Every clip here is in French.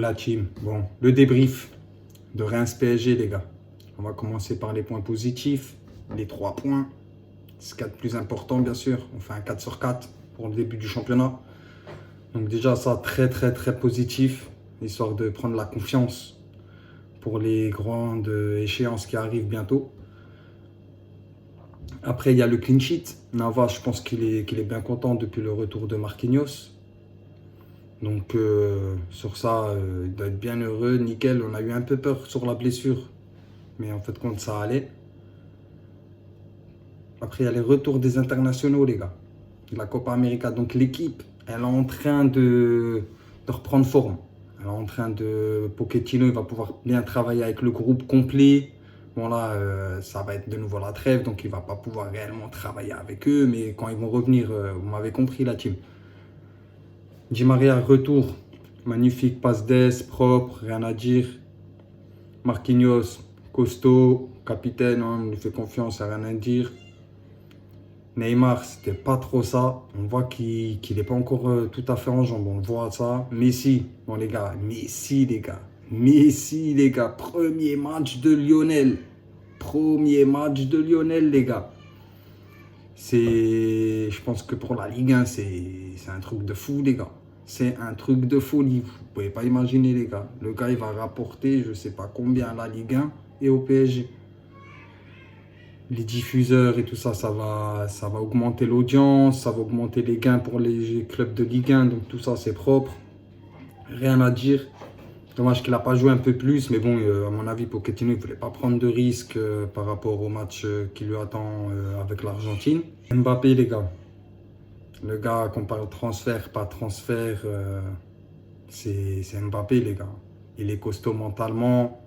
la team. Bon, le débrief de Reims PSG, les gars. On va commencer par les points positifs. Les 3 points. C'est ce qu'il y a de plus important, bien sûr. On fait un 4 sur 4 pour le début du championnat. Donc déjà, ça, très, très, très positif. Histoire de prendre la confiance pour les grandes échéances qui arrivent bientôt. Après, il y a le clean sheet. Navas, je pense qu'il est bien content depuis le retour de Marquinhos. Donc sur ça, il doit être bien heureux, nickel. On a eu un peu peur sur la blessure, mais en fait compte ça allait. Après, il y a les retours des internationaux, les gars, de la Copa América. Donc l'équipe, elle est en train de reprendre forme. Elle est en train de... Pochettino, il va pouvoir bien travailler avec le groupe complet. Bon là, ça va être de nouveau la trêve, donc il ne va pas pouvoir réellement travailler avec eux. Mais quand ils vont revenir, vous m'avez compris la team. Di Maria, retour. Magnifique passe d'ess, propre, rien à dire. Marquinhos, costaud, capitaine, hein, on lui fait confiance, rien à dire. Neymar, c'était pas trop ça. On voit qu'il n'est pas encore tout à fait en jambes, on voit ça. Messi, bon les gars, Messi les gars. Messi les gars, premier match de Lionel. Premier match de Lionel les gars. Je pense que pour la Ligue 1, c'est un truc de fou, les gars. C'est un truc de folie. Vous ne pouvez pas imaginer, les gars. Le gars, il va rapporter, je ne sais pas combien, à la Ligue 1 et au PSG. Les diffuseurs et tout ça, ça va augmenter l'audience, ça va augmenter les gains pour les clubs de Ligue 1. Donc tout ça, c'est propre. Rien à dire. Dommage qu'il n'a pas joué un peu plus, mais bon, à mon avis, Pochettino, il ne voulait pas prendre de risques par rapport au match qui lui attend avec l'Argentine. Mbappé, les gars. Le gars, qu'on parle transfert, pas transfert, c'est Mbappé, les gars. Il est costaud mentalement,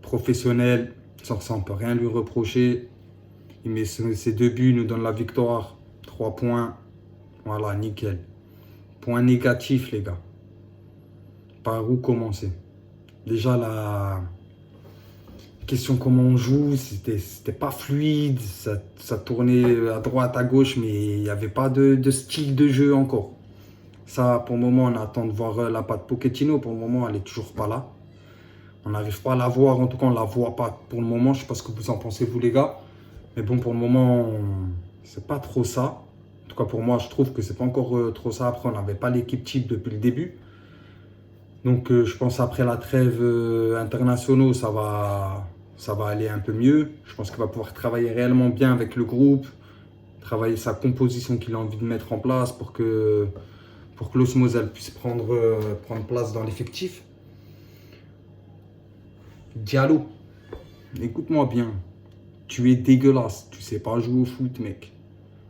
professionnel, sur ça, on ne peut rien lui reprocher. Il met ses 2 buts, il nous donne la victoire. 3 points, voilà, nickel. Point négatif, les gars. Par où commencer? Déjà, la question comment on joue, c'était pas fluide, ça tournait à droite, à gauche, mais il n'y avait pas de style de jeu encore. Ça, pour le moment, on attend de voir la patte Pochettino. Pour le moment, elle n'est toujours pas là. On n'arrive pas à la voir, en tout cas, on ne la voit pas pour le moment. Je ne sais pas ce que vous en pensez, vous, les gars. Mais bon, pour le moment, c'est pas trop ça. En tout cas, pour moi, je trouve que c'est pas encore trop ça. Après, on n'avait pas l'équipe type depuis le début. Donc, je pense après la trêve internationale, ça va aller un peu mieux. Je pense qu'il va pouvoir travailler réellement bien avec le groupe, travailler sa composition qu'il a envie de mettre en place pour que l'osmose puisse prendre place dans l'effectif. Diallo, écoute-moi bien. Tu es dégueulasse. Tu sais pas jouer au foot, mec.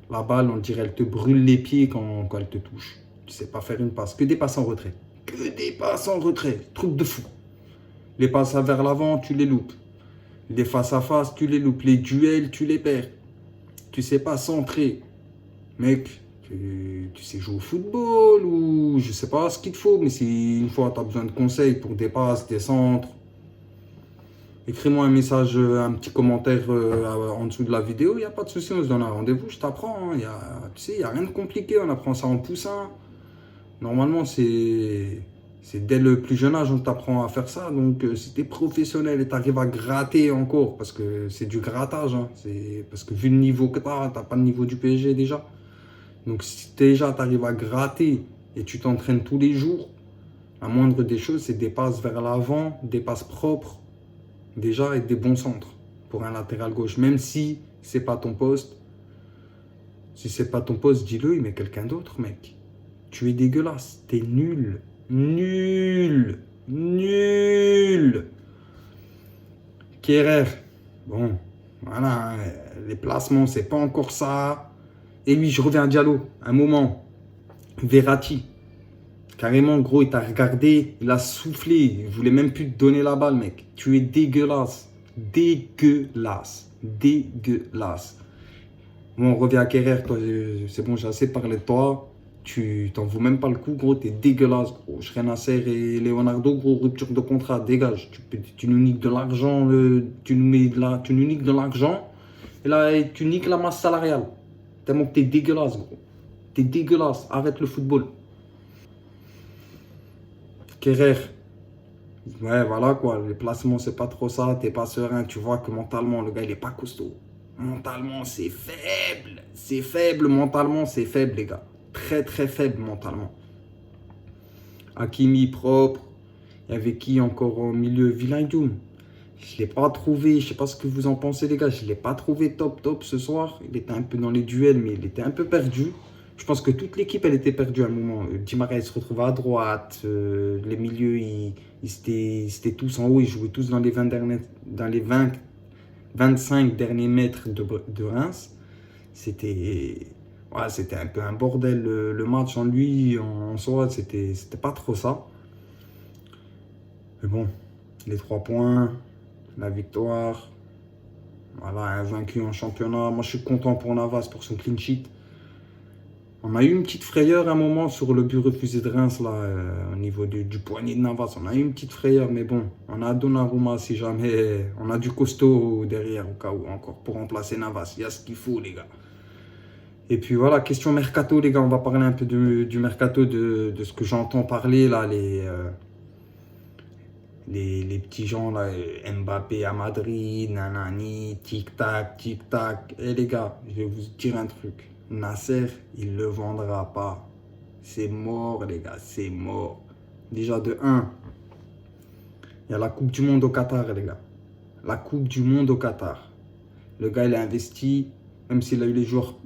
La balle, on dirait, elle te brûle les pieds quand elle te touche. Tu sais pas faire une passe. Que des passes en retrait. Que des passes en retrait. Truc de fou. Les passes vers l'avant, tu les loupes. Les face à face, tu les loupes. Les duels, tu les perds. Tu sais pas centrer. Mec, tu sais jouer au football ou je sais pas ce qu'il te faut, mais si une fois tu as besoin de conseils pour des passes, des centres, écris-moi un message, un petit commentaire en dessous de la vidéo, il n'y a pas de souci, on se donne un rendez-vous, je t'apprends. Hein, tu sais, il n'y a rien de compliqué, on apprend ça en poussin. Normalement, c'est dès le plus jeune âge on t'apprend à faire ça. Donc si tu es professionnel et tu arrives à gratter encore, parce que c'est du grattage, hein, parce que vu le niveau que tu n'as pas le niveau du PSG déjà. Donc si déjà tu arrives à gratter et tu t'entraînes tous les jours, la moindre des choses, c'est des passes vers l'avant, des passes propres, déjà, et des bons centres pour un latéral gauche. Même si c'est pas ton poste, si c'est pas ton poste, dis-le, il met quelqu'un d'autre, mec. Tu es dégueulasse, t'es nul, nul, nul. Kehrer, bon, voilà, hein, les placements, c'est pas encore ça. Et lui, je reviens à Diallo, un moment. Verratti, carrément, gros, il t'a regardé, il a soufflé, il voulait même plus te donner la balle, mec. Tu es dégueulasse, dégueulasse, dégueulasse. Bon, on revient à Kehrer, toi, c'est bon, j'ai assez parlé de toi. Tu t'en vaux même pas le coup, gros, t'es dégueulasse, gros. Nasser et Leonardo, gros, rupture de contrat, dégage. Tu nous niques de l'argent, tu nous niques de l'argent, et là, tu niques la masse salariale. Tellement que t'es dégueulasse, gros. T'es dégueulasse. Arrête le football. Kerrer, ouais, voilà quoi, les placements, c'est pas trop ça, t'es pas serein, tu vois que mentalement, le gars, il est pas costaud. Mentalement, c'est faible, mentalement, c'est faible, les gars. Très, très faible mentalement. Hakimi, propre. Il y avait qui encore au milieu? Villaindoum. Je ne l'ai pas trouvé, je sais pas ce que vous en pensez, les gars. Je ne l'ai pas trouvé top ce soir. Il était un peu dans les duels, mais il était un peu perdu. Je pense que toute l'équipe, elle était perdue à un moment. Di Maria, se retrouvait à droite. Les milieux, ils étaient tous en haut. Ils jouaient tous dans les 25 derniers mètres de Reims. C'était un peu un bordel. Le match en lui, en soi, c'était pas trop ça. Mais bon, les 3 points, la victoire, voilà, un vaincu en championnat. Moi, je suis content pour Navas, pour son clean sheet. On a eu une petite frayeur à un moment sur le but refusé de Reims, là, au niveau du poignet de Navas. On a eu une petite frayeur, mais bon, on a Donnarumma si jamais. On a du costaud derrière, au cas où, encore, pour remplacer Navas. Il y a ce qu'il faut, les gars. Et puis voilà, question mercato, les gars. On va parler un peu du mercato, de ce que j'entends parler, là, les petits gens, là, Mbappé à Madrid, nanani, tic-tac, tic-tac. Et les gars, je vais vous dire un truc. Nasser, il ne le vendra pas. C'est mort, les gars, c'est mort. Déjà, de 1, il y a la Coupe du Monde au Qatar, les gars. La Coupe du Monde au Qatar. Le gars, il a investi, même s'il a eu les joueurs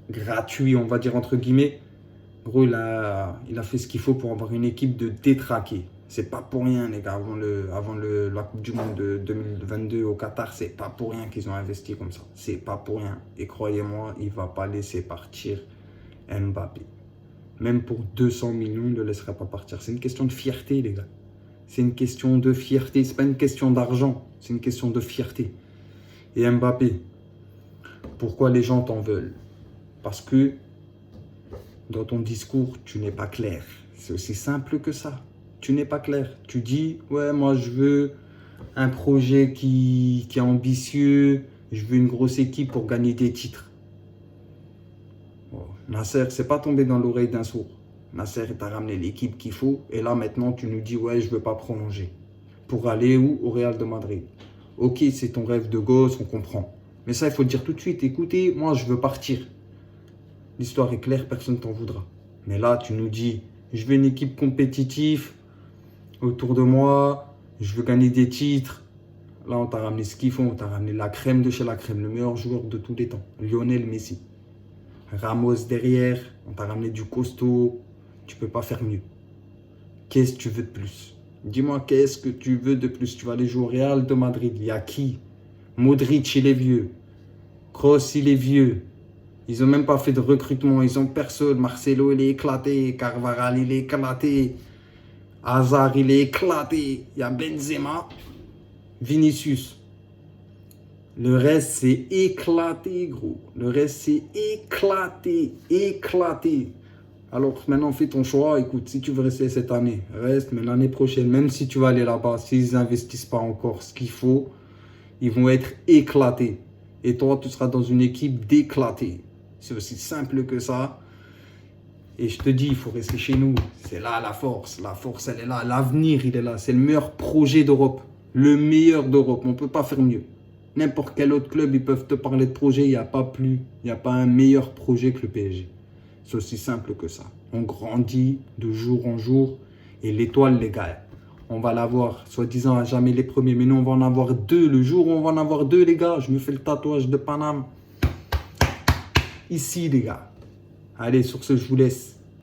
gratuits, on va dire entre guillemets. Gros, il a fait ce qu'il faut pour avoir une équipe de détraqués. C'est pas pour rien, les gars, avant la Coupe du Monde de 2022 au Qatar, c'est pas pour rien qu'ils ont investi comme ça. C'est pas pour rien. Et croyez-moi, il va pas laisser partir Mbappé. Même pour 200 millions, il ne le laissera pas partir. C'est une question de fierté, les gars. C'est une question de fierté. C'est pas une question d'argent. C'est une question de fierté. Et Mbappé, pourquoi les gens t'en veulent? Parce que dans ton discours, tu n'es pas clair. C'est aussi simple que ça. Tu n'es pas clair. Tu dis, ouais, moi je veux un projet qui est ambitieux, je veux une grosse équipe pour gagner des titres. Bon, Nasser, c'est pas tombé dans l'oreille d'un sourd. Nasser, il t'a ramené l'équipe qu'il faut, et là maintenant tu nous dis, ouais, je veux pas prolonger. Pour aller où? Au Real de Madrid. Ok, c'est ton rêve de gosse, on comprend. Mais ça, il faut le dire tout de suite. Écoutez, moi je veux partir. L'histoire est claire, personne ne t'en voudra. Mais là, tu nous dis, je veux une équipe compétitive autour de moi, je veux gagner des titres. Là, on t'a ramené ce qu'il faut, on t'a ramené la crème de chez la crème, le meilleur joueur de tous les temps, Lionel Messi. Ramos derrière, on t'a ramené du costaud, tu peux pas faire mieux. Qu'est-ce que tu veux de plus? Dis-moi, qu'est-ce que tu veux de plus? Tu vas aller jouer au Real de Madrid, il y a qui? Modric, il est vieux. Kroos, il est vieux. Ils n'ont même pas fait de recrutement, ils n'ont personne. Marcelo, il est éclaté. Carvajal, il est éclaté. Hazard, il est éclaté. Il y a Benzema, Vinicius. Le reste, c'est éclaté, gros. Le reste, c'est éclaté. Éclaté. Alors maintenant, fais ton choix. Écoute, si tu veux rester cette année, reste. Mais l'année prochaine, même si tu vas aller là-bas, s'ils n'investissent pas encore ce qu'il faut, ils vont être éclatés. Et toi, tu seras dans une équipe d'éclatés. C'est aussi simple que ça. Et je te dis, il faut rester chez nous. C'est là la force. La force, elle est là. L'avenir, il est là. C'est le meilleur projet d'Europe. Le meilleur d'Europe. On ne peut pas faire mieux. N'importe quel autre club, ils peuvent te parler de projet. Il n'y a pas plus. Il n'y a pas un meilleur projet que le PSG. C'est aussi simple que ça. On grandit de jour en jour. Et l'étoile, les gars, on va l'avoir. Soi-disant à jamais les premiers. Mais nous, on va en avoir 2. Le jour où on va en avoir 2, les gars, je me fais le tatouage de Paname. Ici, les gars. Allez, sur ce, je vous laisse.